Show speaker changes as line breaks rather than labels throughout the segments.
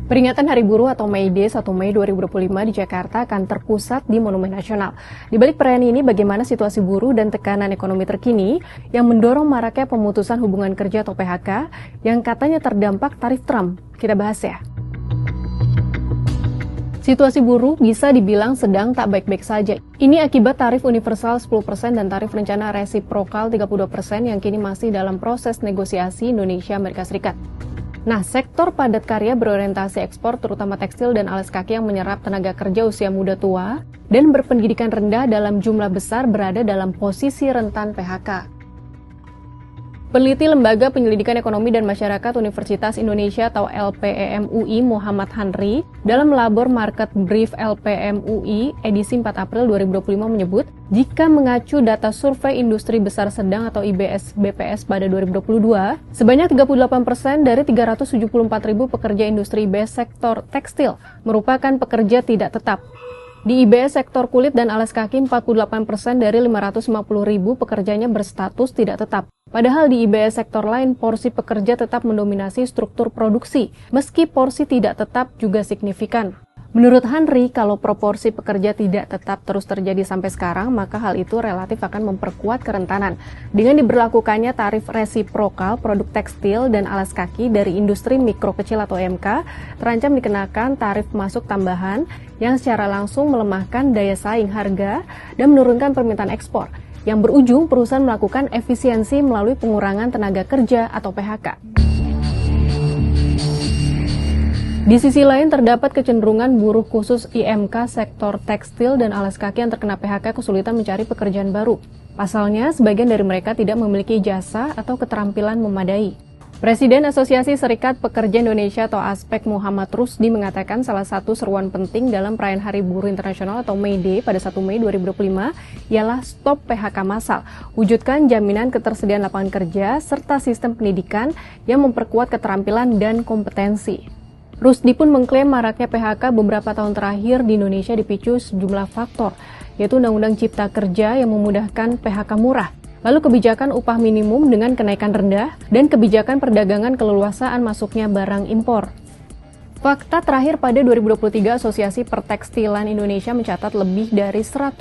Peringatan Hari Buruh atau May Day 1 Mei 2025 di Jakarta akan terpusat di Monumen Nasional. Di balik perayaan ini, bagaimana situasi buruh dan tekanan ekonomi terkini yang mendorong maraknya pemutusan hubungan kerja atau PHK yang katanya terdampak tarif Trump? Kita bahas ya. Situasi buruh bisa dibilang sedang tak baik-baik saja. Ini akibat tarif universal 10% dan tarif rencana resiprokal 32% yang kini masih dalam proses negosiasi Indonesia-Amerika Serikat. Nah, sektor padat karya berorientasi ekspor terutama tekstil dan alas kaki yang menyerap tenaga kerja usia muda tua dan berpendidikan rendah dalam jumlah besar berada dalam posisi rentan PHK. Peneliti Lembaga Penyelidikan Ekonomi dan Masyarakat Universitas Indonesia atau LPEM UI Muhammad Hanri dalam labor Market Brief LPM UI edisi 4 April 2025 menyebut, jika mengacu data survei industri besar sedang atau IBS BPS pada 2022, sebanyak 38% dari 374.000 pekerja industri IBS sektor tekstil merupakan pekerja tidak tetap. Di IBS sektor kulit dan alas kaki, 48% dari 550.000 pekerjanya berstatus tidak tetap. Padahal di IBS sektor lain, porsi pekerja tetap mendominasi struktur produksi, meski porsi tidak tetap juga signifikan. Menurut Hanri, kalau proporsi pekerja tidak tetap terus terjadi sampai sekarang, maka hal itu relatif akan memperkuat kerentanan. Dengan diberlakukannya tarif resiprokal produk tekstil dan alas kaki dari industri mikro kecil atau MK, terancam dikenakan tarif masuk tambahan yang secara langsung melemahkan daya saing harga dan menurunkan permintaan ekspor, yang berujung perusahaan melakukan efisiensi melalui pengurangan tenaga kerja atau PHK. Di sisi lain, terdapat kecenderungan buruh khusus IMK sektor tekstil dan alas kaki yang terkena PHK kesulitan mencari pekerjaan baru. Pasalnya, sebagian dari mereka tidak memiliki jasa atau keterampilan memadai. Presiden Asosiasi Serikat Pekerja Indonesia atau ASPEK Muhammad Rusdi mengatakan salah satu seruan penting dalam perayaan Hari Buruh Internasional atau May Day pada 1 Mei 2025 ialah stop PHK massal, wujudkan jaminan ketersediaan lapangan kerja, serta sistem pendidikan yang memperkuat keterampilan dan kompetensi. Rusdi pun mengklaim maraknya PHK beberapa tahun terakhir di Indonesia dipicu sejumlah faktor, yaitu Undang-Undang Cipta Kerja yang memudahkan PHK murah, lalu kebijakan upah minimum dengan kenaikan rendah, dan kebijakan perdagangan keleluasaan masuknya barang impor. Fakta terakhir pada 2023, Asosiasi Pertekstilan Indonesia mencatat lebih dari 100.000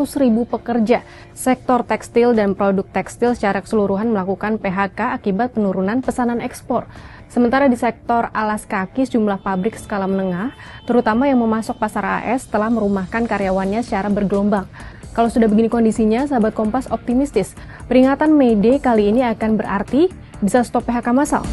pekerja sektor tekstil dan produk tekstil secara keseluruhan melakukan PHK akibat penurunan pesanan ekspor. Sementara di sektor alas kaki, sejumlah pabrik skala menengah, terutama yang memasok pasar AS, telah merumahkan karyawannya secara bergelombang. Kalau sudah begini kondisinya, sahabat Kompas optimistis, peringatan May Day kali ini akan berarti bisa stop PHK massal.